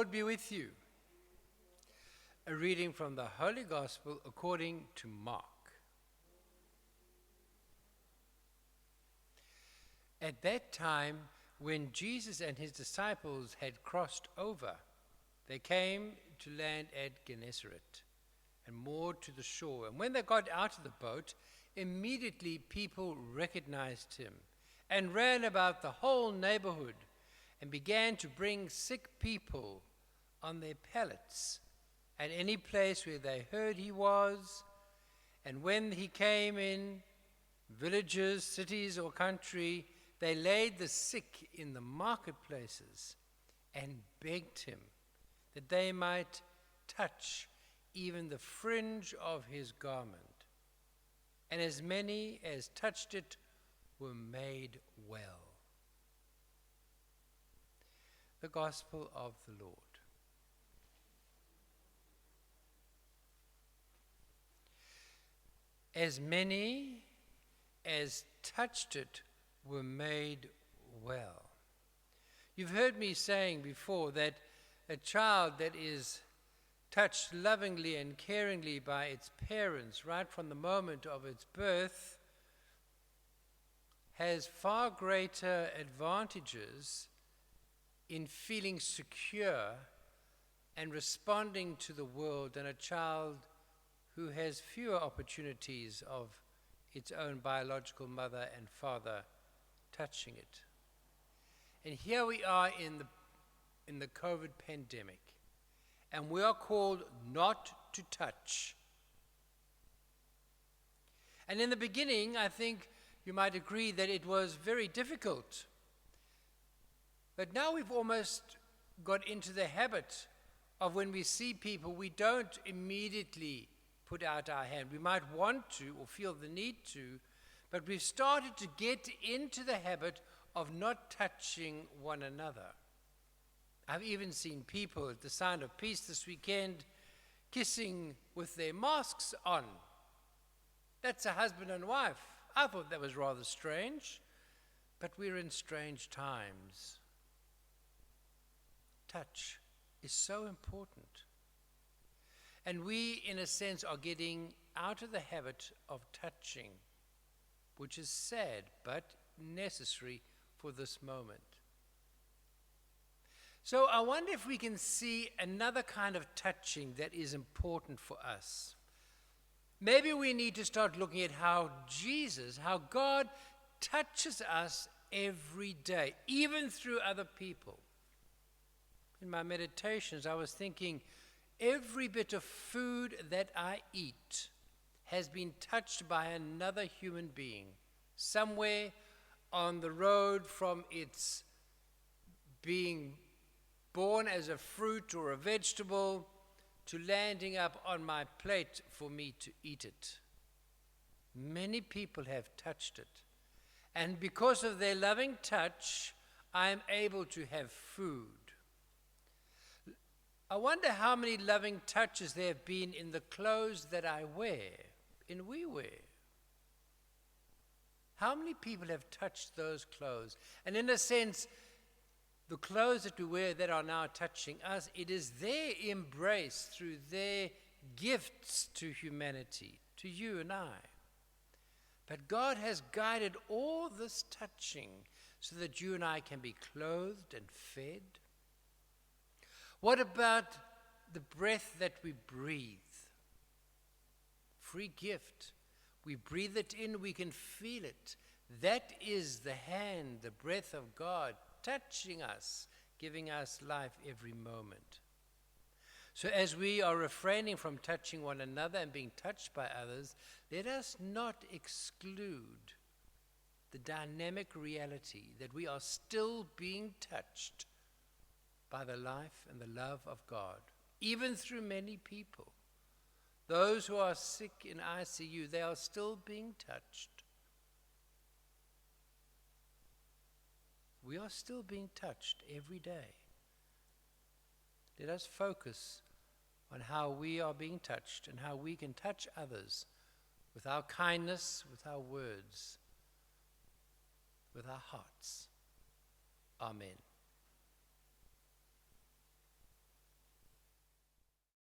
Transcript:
Lord be with you. A reading from the Holy Gospel according to Mark. At that time, when Jesus and his disciples had crossed over, they came to land at Gennesaret and moored to the shore. And when they got out of the boat, immediately people recognized him and ran about the whole neighborhood and began to bring sick people on their pallets at any place where they heard he was. And when he came in villages, cities, or country, they laid the sick in the marketplaces and begged him that they might touch even the fringe of his garment. And as many as touched it were made well. The Gospel of the Lord. As many as touched it were made well. You've heard me saying before that a child that is touched lovingly and caringly by its parents right from the moment of its birth has far greater advantages in feeling secure and responding to the world than a child who has fewer opportunities of its own biological mother and father touching it. And here we are in the COVID pandemic, and we are called not to touch. And in the beginning, I think you might agree that it was very difficult. But now we've almost got into the habit of when we see people, we don't immediately put out our hand. We might want to or feel the need to, but we've started to get into the habit of not touching one another. I've even seen people at the Sound of Peace this weekend kissing with their masks on. That's a husband and wife. I thought that was rather strange, but we're in strange times. Touch is so important. And we, in a sense, are getting out of the habit of touching, which is sad but necessary for this moment. So I wonder if we can see another kind of touching that is important for us. Maybe we need to start looking at how God touches us every day, even through other people. In my meditations, I was thinking, every bit of food that I eat has been touched by another human being, somewhere on the road from its being born as a fruit or a vegetable to landing up on my plate for me to eat it. Many people have touched it. And because of their loving touch, I am able to have food. I wonder how many loving touches there have been in the clothes that I wear, and we wear. How many people have touched those clothes? And in a sense, the clothes that we wear that are now touching us, it is their embrace through their gifts to humanity, to you and I. But God has guided all this touching so that you and I can be clothed and fed. What about the breath that we breathe? Free gift. We breathe it in, we can feel it. That is the hand, the breath of God, touching us, giving us life every moment. So as we are refraining from touching one another and being touched by others, let us not exclude the dynamic reality that we are still being touched by the life and the love of God, even through many people. Those who are sick in ICU, they are still being touched. We are still being touched every day. Let us focus on how we are being touched and how we can touch others with our kindness, with our words, with our hearts. Amen.